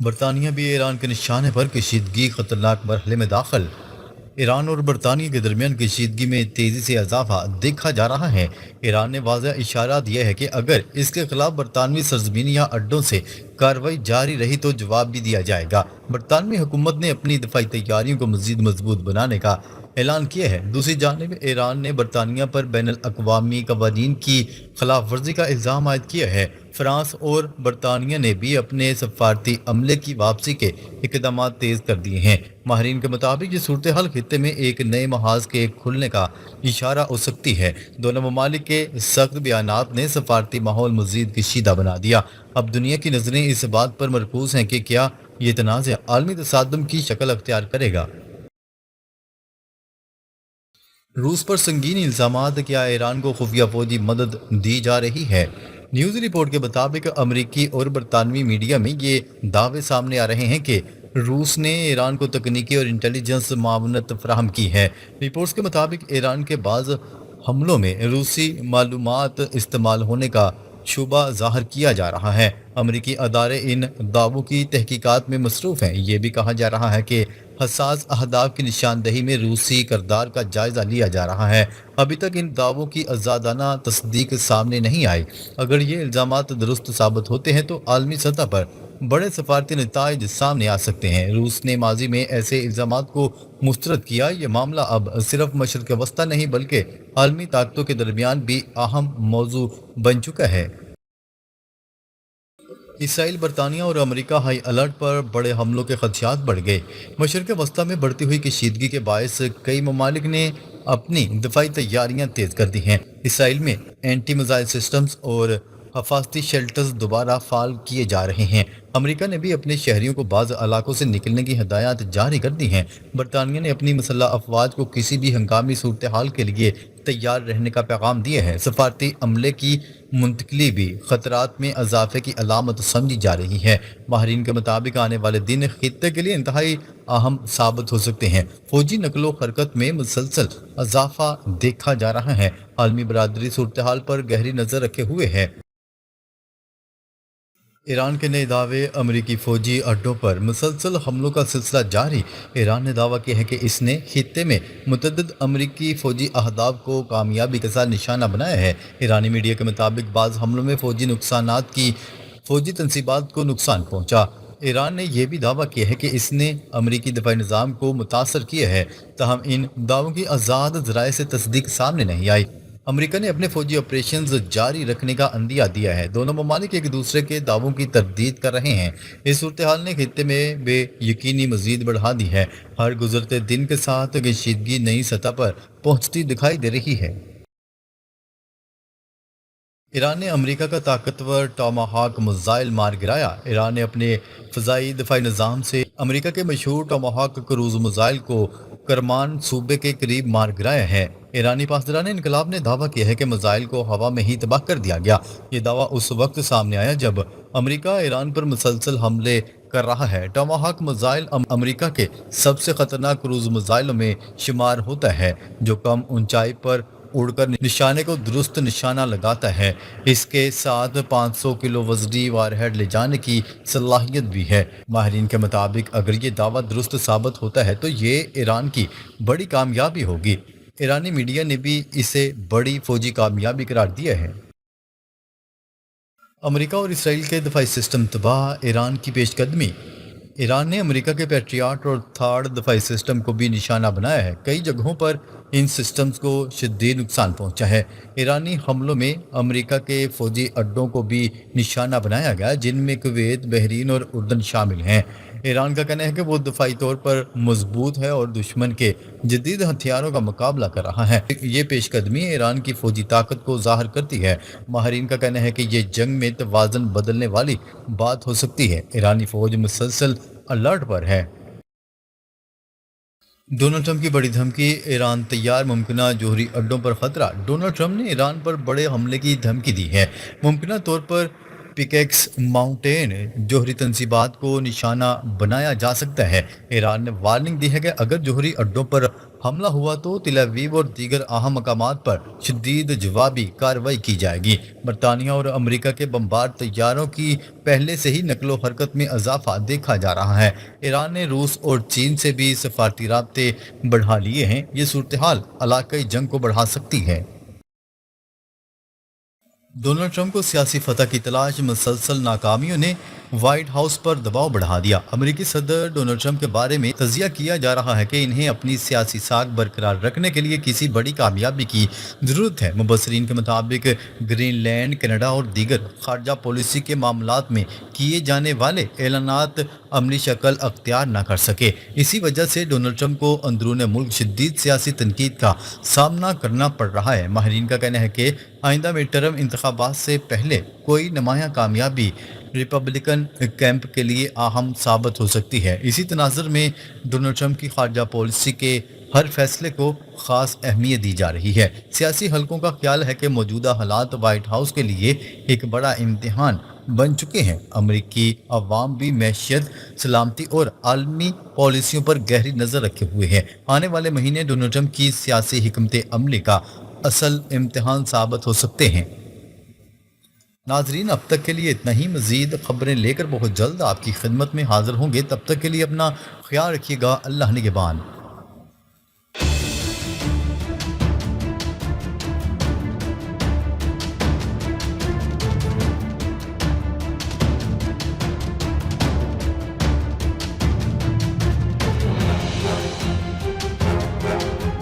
برطانیہ بھی ایران کے نشانے پر کشیدگی خطرناک مرحلے میں داخل۔ ایران اور برطانیہ کے درمیان کشیدگی میں تیزی سے اضافہ دیکھا جا رہا ہے۔ ایران نے واضح اشارہ دیا ہے کہ اگر اس کے خلاف برطانوی سرزمین یا اڈوں سے کارروائی جاری رہی تو جواب بھی دیا جائے گا۔ برطانوی حکومت نے اپنی دفاعی تیاریوں کو مزید مضبوط بنانے کا اعلان کیا ہے۔ دوسری جانب ایران نے برطانیہ پر بین الاقوامی قوانین کی خلاف ورزی کا الزام عائد کیا ہے۔ فرانس اور برطانیہ نے بھی اپنے سفارتی عملے کی واپسی کے اقدامات تیز کر دیے ہیں۔ ماہرین کے مطابق یہ صورتحال خطے میں ایک نئے محاذ کے کھلنے کا اشارہ ہو سکتی ہے۔ دونوں ممالک کے سخت بیانات نے سفارتی ماحول مزید کشیدہ بنا دیا۔ اب دنیا کی نظریں اس بات پر مرکوز ہیں کہ کیا یہ تنازع عالمی تصادم کی شکل اختیار کرے گا۔ روس پر سنگین الزامات، کیا ایران کو خفیہ فوجی مدد دی جا رہی ہے؟ نیوز رپورٹ کے مطابق امریکی اور برطانوی میڈیا میں یہ دعوے سامنے آ رہے ہیں کہ روس نے ایران کو تکنیکی اور انٹیلیجنس معاونت فراہم کی ہے۔ رپورٹس کے مطابق ایران کے بعض حملوں میں روسی معلومات استعمال ہونے کا شبہ ظاہر کیا جا رہا ہے۔ امریکی ادارے ان دعووں کی تحقیقات میں مصروف ہیں۔ یہ بھی کہا جا رہا ہے کہ حساس اہداف کی نشاندہی میں روسی کردار کا جائزہ لیا جا رہا ہے۔ ابھی تک ان دعووں کی آزادانہ تصدیق سامنے نہیں آئی۔ اگر یہ الزامات درست ثابت ہوتے ہیں تو عالمی سطح پر بڑے سفارتی نتائج سامنے آ سکتے ہیں۔ روس نے ماضی میں ایسے الزامات کو مسترد کیا۔ یہ معاملہ اب صرف مشرق وسطی نہیں بلکہ عالمی طاقتوں کے درمیان بھی اہم موضوع بن چکا ہے۔ اسرائیل، برطانیہ اور امریکہ ہائی الرٹ پر، بڑے حملوں کے خدشات بڑھ گئے۔ مشرق وسطی میں بڑھتی ہوئی کشیدگی کے باعث کئی ممالک نے اپنی دفاعی تیاریاں تیز کر دی ہیں۔ اسرائیل میں اینٹی میزائل سسٹمز اور حفاظتی شیلٹرز دوبارہ فعال کیے جا رہے ہیں۔ امریکہ نے بھی اپنے شہریوں کو بعض علاقوں سے نکلنے کی ہدایات جاری کر دی ہیں۔ برطانیہ نے اپنی مسلح افواج کو کسی بھی ہنگامی صورتحال کے لیے تیار رہنے کا پیغام دیا ہے۔ سفارتی عملے کی منتقلی بھی خطرات میں اضافے کی علامت سمجھی جا رہی ہے۔ ماہرین کے مطابق آنے والے دن خطے کے لیے انتہائی اہم ثابت ہو سکتے ہیں۔ فوجی نقل و حرکت میں مسلسل اضافہ دیکھا جا رہا ہے۔ عالمی برادری صورتحال پر گہری نظر رکھے ہوئے ہے۔ ایران کے نئے دعوے، امریکی فوجی اڈوں پر مسلسل حملوں کا سلسلہ جاری۔ ایران نے دعویٰ کیا ہے کہ اس نے خطے میں متعدد امریکی فوجی اہداف کو کامیابی کے ساتھ نشانہ بنایا ہے۔ ایرانی میڈیا کے مطابق بعض حملوں میں فوجی نقصانات کی فوجی تنصیبات کو نقصان پہنچا۔ ایران نے یہ بھی دعویٰ کیا ہے کہ اس نے امریکی دفاعی نظام کو متاثر کیا ہے، تاہم ان دعووں کی آزاد ذرائع سے تصدیق سامنے نہیں آئی۔ امریکہ نے اپنے فوجی آپریشنز جاری رکھنے کا عندیہ دیا ہے۔ دونوں ممالک ایک دوسرے کے دعووں کی تردید کر رہے ہیں۔ اس صورتحال نے خطے میں بے یقینی مزید بڑھا دی ہے۔ ہر گزرتے دن کے ساتھ کشیدگی نئی سطح پر پہنچتی دکھائی دے رہی ہے۔ ایران نے امریکہ کا طاقتور ٹاماہاک میزائل مار گرایا۔ ایران نے اپنے فضائی دفاعی نظام سے امریکہ کے مشہور ٹاماہاک کروز میزائل کو کرمان صوبے کے قریب مار گرایا ہے۔ ایرانی پاسداران انقلاب نے دعویٰ کیا ہے کہ میزائل کو ہوا میں ہی تباہ کر دیا گیا۔ یہ دعویٰ اس وقت سامنے آیا جب امریکہ ایران پر مسلسل حملے کر رہا ہے۔ ٹاماہاک میزائل امریکہ کے سب سے خطرناک کروز میزائلوں میں شمار ہوتا ہے، جو کم اونچائی پر اڑ کر نشانے کو درست نشانہ لگاتا ہے۔ اس کے ساتھ 500 کلو وزنی وار ہیڈ لے جانے کی صلاحیت بھی ہے۔ ماہرین کے مطابق اگر یہ دعویٰ درست ثابت ہوتا ہے تو یہ ایران کی بڑی کامیابی ہوگی۔ ایرانی میڈیا نے بھی اسے بڑی فوجی کامیابی قرار دیا ہے۔ امریکہ اور اسرائیل کے دفاعی سسٹم تباہ، ایران کی پیش قدمی۔ ایران نے امریکہ کے پیٹریاٹ اور تھاڈ دفاعی سسٹم کو بھی نشانہ بنایا ہے۔ کئی جگہوں پر ان سسٹمز کو شدید نقصان پہنچا ہے۔ ایرانی حملوں میں امریکہ کے فوجی اڈوں کو بھی نشانہ بنایا گیا، جن میں کویت، بحرین اور اردن شامل ہیں۔ ایران کا کہنا ہے کہ وہ دفاعی طور پر مضبوط ہے اور دشمن کے جدید ہتھیاروں کا مقابلہ کر رہا ہے۔ یہ پیش قدمی ایران کی فوجی طاقت کو ظاہر کرتی ہے۔ ماہرین کا کہنا ہے کہ یہ جنگ میں توازن بدلنے والی بات ہو سکتی ہے۔ ایرانی فوج مسلسل الرٹ پر ہے۔ ڈونلڈ ٹرمپ کی بڑی دھمکی، ایران تیار، ممکنہ جوہری اڈوں پر خطرہ۔ ڈونلڈ ٹرمپ نے ایران پر بڑے حملے کی دھمکی دی ہے۔ ممکنہ طور پر پیکیکس ماؤنٹین جوہری تنصیبات کو نشانہ بنایا جا سکتا ہے۔ ایران نے وارننگ دی ہے کہ اگر جوہری اڈوں پر حملہ ہوا تو تل ابیب اور دیگر اہم مقامات پر شدید جوابی کارروائی کی جائے گی۔ برطانیہ اور امریکہ کے بمبار طیاروں کی پہلے سے ہی نقل و حرکت میں اضافہ دیکھا جا رہا ہے۔ ایران نے روس اور چین سے بھی سفارتی رابطے بڑھا لیے ہیں۔ یہ صورتحال علاقائی جنگ کو بڑھا سکتی ہے۔ ڈونلڈ ٹرمپ کو سیاسی فتح کی تلاش مسلسل ناکامیوں نے وائٹ ہاؤس پر دباؤ بڑھا دیا۔ امریکی صدر ڈونلڈ ٹرمپ کے بارے میں تجزیہ کیا جا رہا ہے کہ انہیں اپنی سیاسی ساکھ برقرار رکھنے کے لیے کسی بڑی کامیابی کی ضرورت ہے۔ مبصرین کے مطابق گرین لینڈ، کینیڈا اور دیگر خارجہ پالیسی کے معاملات میں کیے جانے والے اعلانات عملی شکل اختیار نہ کر سکے۔ اسی وجہ سے ڈونلڈ ٹرمپ کو اندرون ملک شدید سیاسی تنقید کا سامنا کرنا پڑ رہا ہے۔ ماہرین کا کہنا ہے کہ آئندہ مڈ ٹرم انتخابات سے پہلے کوئی نمایاں کامیابی ریپبلکن کیمپ کے لیے اہم ثابت ہو سکتی ہے۔ اسی تناظر میں ڈونلڈ ٹرمپ کی خارجہ پالیسی کے ہر فیصلے کو خاص اہمیت دی جا رہی ہے۔ سیاسی حلقوں کا خیال ہے کہ موجودہ حالات وائٹ ہاؤس کے لیے ایک بڑا امتحان بن چکے ہیں۔ امریکی عوام بھی معیشت، سلامتی اور عالمی پالیسیوں پر گہری نظر رکھے ہوئے ہیں۔ آنے والے مہینے ڈونلڈ ٹرمپ کی سیاسی حکمت عملی کا اصل امتحان ثابت ہو سکتے ہیں۔ ناظرین، اب تک کے لیے اتنا ہی۔ مزید خبریں لے کر بہت جلد آپ کی خدمت میں حاضر ہوں گے۔ تب تک کے لیے اپنا خیال رکھیے گا۔ اللہ نگہبان۔